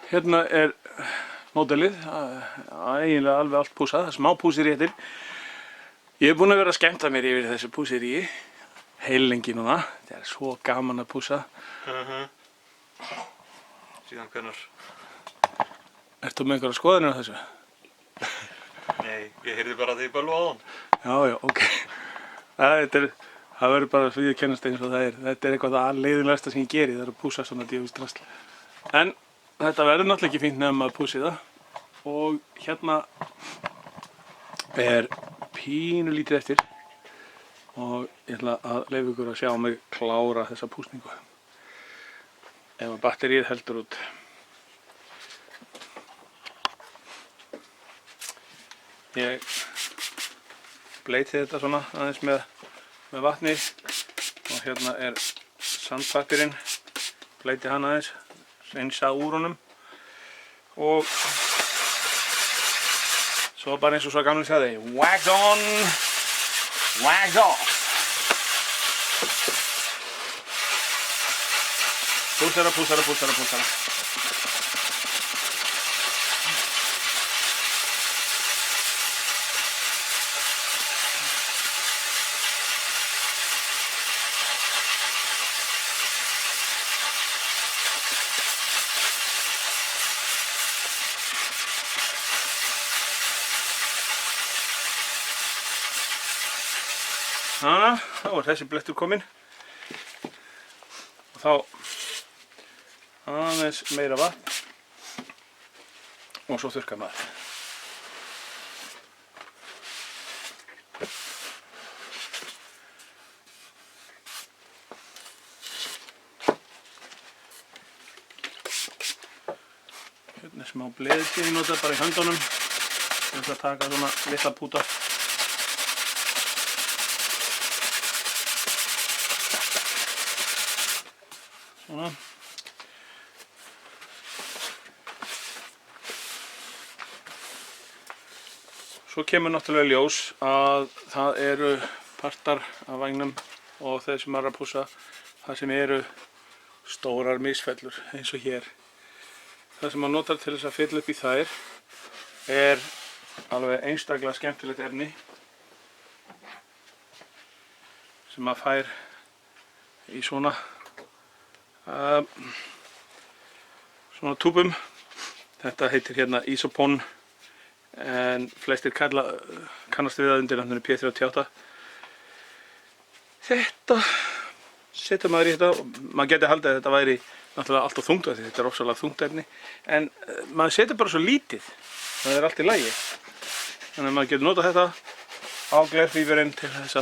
Hérna módelið, eiginlega alveg allt pússað, það er smá pússiréttir. Ég hef búinn að vera að skemmta mér yfir þessu pússiríi heillengi núna. Það er svo gaman að pússa. Síðan hvenær? Ertu með einhverja skoðanir á þessu? Nei, ég heyrði bara því bölva á hann. Já, ok. Það verður bara fyrir að kennast eins og það er. Þetta er eitthvað það leiðinlegasta sem ég geri, það er að pússa svona djöfulskt drasl. En þetta verður náttúrulega ekki fínt nema að pússi það. Og hérna er pínu lítið eftir. Og ég ætla að leyfa ykkur að sjá mig klára þessa púsningu. Ef að batterið heldur út. Ég bleyti þetta svona aðeins með vatni og hérna er sandpappírinn, bleyti hann aðeins, hreinsa úr honum og svo bara eins og svo gamli sagði, wax on, wax off. Pússara, pússara, pússara, pússara. Þá er þessi blettur kominn og þá aðeins meira vatn og svo þurrkar maður. Hérna er smá bleði sem ég nota bara í höndunum til að taka svona litla púta. Svona. Svo kemur náttúrulega ljós að það eru partar af vagnum og þeir sem eru að pússa, það sem eru stórar misfellur eins og hér. Það sem maður notar til þess að fylla upp í þær er alveg einstaklega skemmtilegt efni sem maður fær í svona túbum. Þetta heitir hérna Isopon en flestir kannast við það undir nafninu P38. Þetta setur maður í þetta og maður geti haldið að þetta væri náttúrulega allt of þungt, þetta er ofsalega þungt efni, en maður setur bara svo lítið, það er allt í lagi. Þannig að maður getur notað þetta á glerfífurinn til þess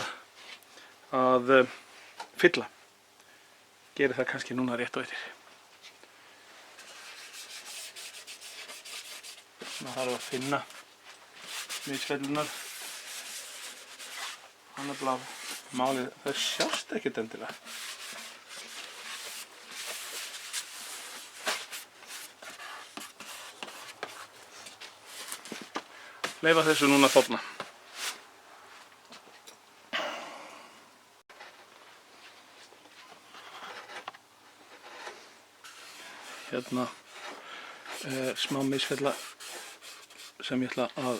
að fylla. Gerir það kannski núna rétt á eftir. Maður þarf að finna misfellurnar. Annað blá málið, þau sjást ekkert endilega. Leyfa þessu núna að þorna. Hérna er smá misfella sem ég ætla að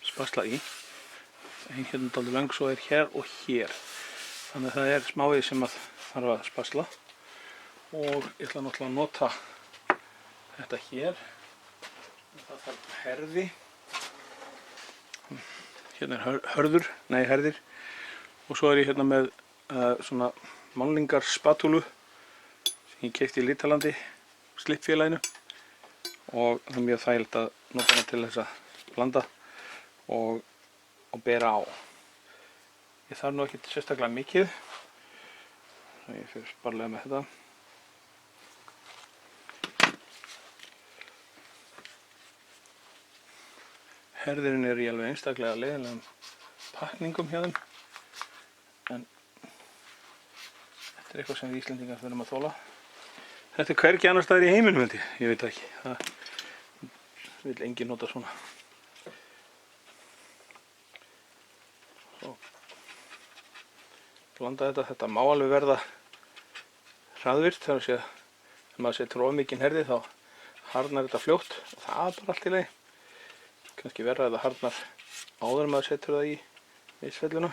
spasla í. Einn hérna dálítið löng, svo er hér og hér. Þannig að það er smávið sem að þarf að spasla. Og ég ætla náttúrulega að nota þetta hér. Það þarf herði. Hérna er herðir. Og svo er ég hérna með svona málningarspatúlu sem ég keypti í Lítalandi, Slippfélaginu, og það er mjög þægilegt að nota hana til þess að blanda og bera á. Ég þarf nú ekki sérstaklega mikið, þannig að ég fyrir sparlega með þetta. Herðirinn er í alveg einstaklega leiðilegum pakningum hjá þeim, en þetta er eitthvað sem við Íslendingar þurfum að þola. Þetta er hvergi annars staðar í heiminum, held ég veit ekki. Það vil enginn nota svona. blanda þetta má alveg verða hraðvirkt, þar að segja ef maður setur of mikinn herði þá harðnar þetta fljótt og það er bara allt í lagi. Kannski verra að það harðnar áður en maður setur það í misfelluna.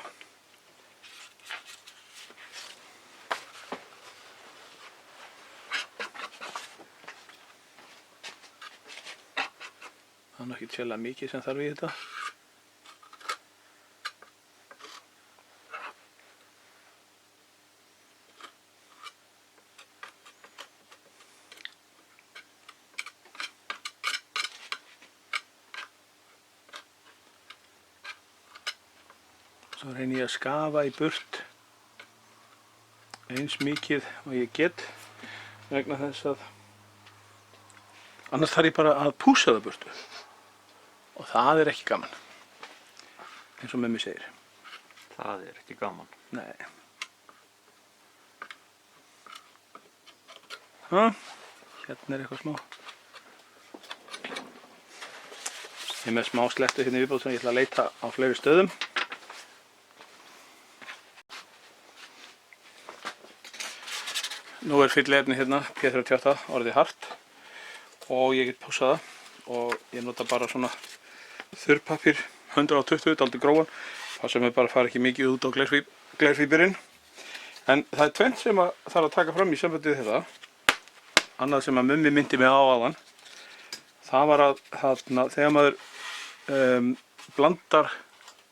Það er ekki sérlega mikið sem þarf í þetta. Svo reyni ég að skafa í burt eins mikið og ég get vegna þess að annars þarf ég bara að pússa það burtu og það er ekki gaman eins og Mummi segir. Það er ekki gaman. Nei. Hérna er eitthvað smá. Ég er með smá slettu hérna í viðbót sem ég ætla að leita á fleiri stöðum. Nú er fylliefni hérna, P38, orðið hart og ég get pússað það og ég nota bara svona þurrpappír 120, dálítið grófan, passa mig bara að fara ekki mikið út á glerfíberinn. En það er tvennt sem að þarf að taka fram í sambandi við þetta, annað sem að Mummi myndi mig á áðan. Það var að þegar maður blandar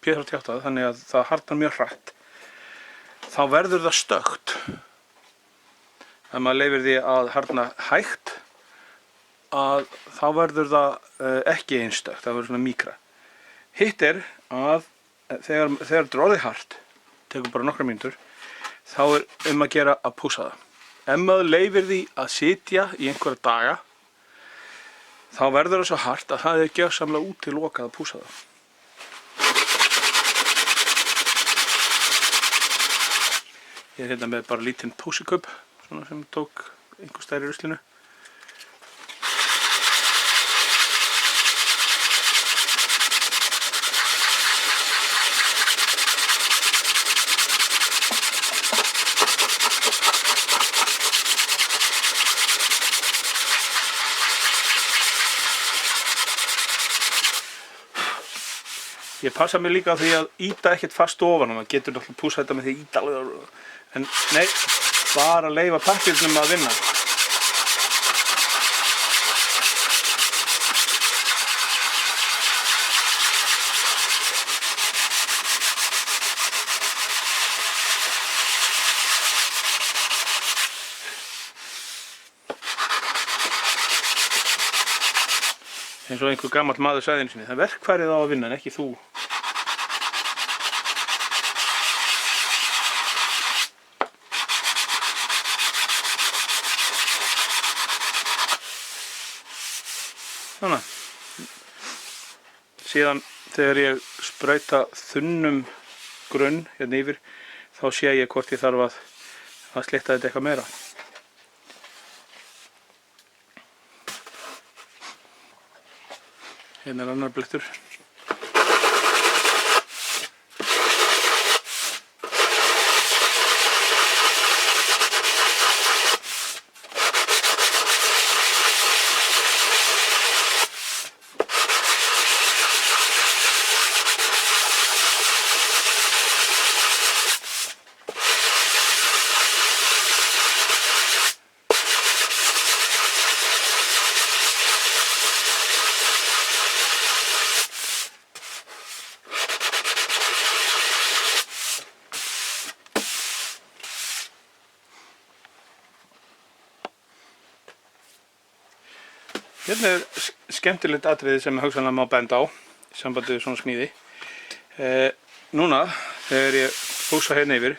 P38 þannig að það harðnar mjög hratt, þá verður það stökkt. Ef maður leyfir því að harðna hægt, þá verður það ekki eins stökkt, það verður svona mýkra. Hitt er að þegar þetta er orðið hart, tekur bara nokkrar mínútur, þá er að gera að pússa það. Ef maður leyfir því að sitja í einhverja daga, þá verður það svo hart að það er gjörsamlega útilokað að pússa það. Ég er hérna með bara lítinn pússikubb, svona sem tók einhver stær í ruslinu. Ég passa mig líka á því að ýta ekkert fast ofan og maður getur náttúrulega pússa þetta með því að ýta alveg, en nei, bara leyfa pappírnum að vinna. Eins og einhver gamall maður sagði einu sinni, það er verkfærið á að vinna en ekki þú. Svona. Síðan þegar ég sprauta þunnum grunn hérna yfir, þá sé ég hvort ég þarf að slétta þetta eitthvað meira. Hérna er annar blettur. Hérna er skemmtilegt atriði sem ég hugsanlega má benda á í sambandi við svona smíði. Núna, þegar ég pússa hérna yfir,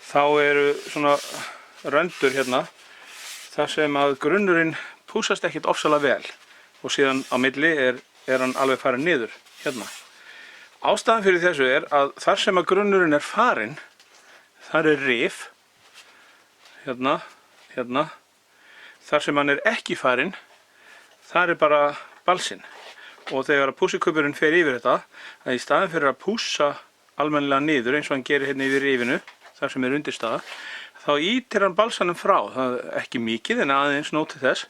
þá eru svona röndur hérna þar sem að grunnurinn pússast ekkert ofsalega vel og síðan á milli er hann alveg farin niður hérna. Ástæðan fyrir þessu er að þar sem að grunnurinn er farin, þar er rif, hérna, þar sem hann er ekki farin, þar er bara balsinn og þegar að pússikuburinn fer yfir þetta, að í staðin fyrir að pússa almennilega niður eins og hann gerir hérna yfir rifinu, þar sem undirstaða, þá ýtir hann balsanum frá, það er ekki mikið en aðeins nóti þess,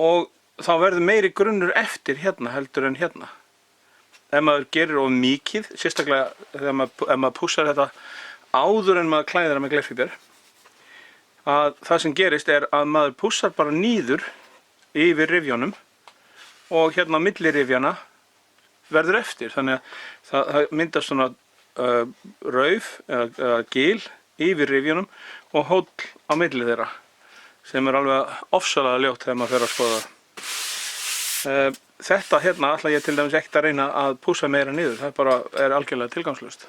og þá verður meiri grunnur eftir hérna heldur en hérna. Ef maður gerir of mikið, sérstaklega ef maður pússar þetta áður en maður klæðir það með glerfíber, að það sem gerist er að maður pússar bara niður yfir rifjónum og hérna á milli rifjana verður eftir, þannig að það myndast svona rauf eða gil yfir rifjónum og hóll á milli þeirra sem er alveg ofsalega ljótt þegar maður fer að skoða það. Þetta hérna ætla ég til dæmis ekkert að reyna að pússa meira niður, það bara er algjörlega tilgangslaust.